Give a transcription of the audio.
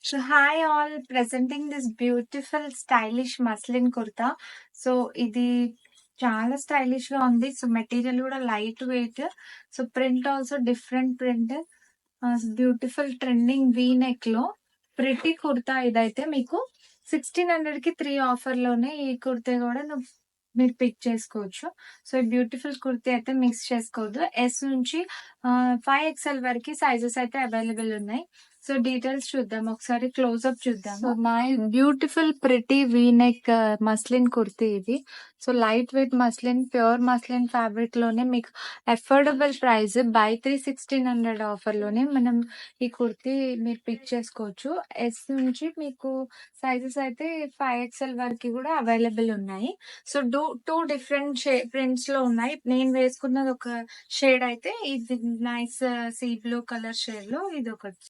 So hi all, presenting this beautiful stylish muslin kurta. So ఇది చాలా stylish గా ఉంది. సో మెటీరియల్ కూడా light weight. So print also different print. Beautiful trending V neck లో pretty kurta ఇదైతే మీకు 1600 కి 3 ఆఫర్ లోనే ఈ కుర్తా కూడా మీరు పిక్ చేసుకోవచ్చు. సో ఈ బ్యూటిఫుల్ కుర్తీ అయితే మిక్స్ చేసుకోవద్దు. ఎస్ నుంచి 5XL వరకు సైజెస్ అయితే అవైలబుల్ ఉన్నాయి. సో డీటెయిల్స్ చూద్దాం ఒకసారి, క్లోజ్అప్ చూద్దాం. So my beautiful pretty V neck muslin kurti ఇది. So light weight muslin, pure muslin fabric లోనే మీకు అఫోర్డబుల్ ప్రైస్ బై 3 1600 ఆఫర్ లోనే మనం ఈ కుర్తీ మీరు పిక్ చేసుకోవచ్చు. ఎస్ నుంచి మీకు సైజెస్ అయితే 5XL వరకు కూడా అవైలబుల్ ఉన్నాయి. సో టూ డిఫరెంట్ ప్రింట్స్ లో ఉన్నాయి. నేను వేసుకున్నది ఒక షేడ్ అయితే ఇది nice sea blue colour shade లో ఇది ఒకటి.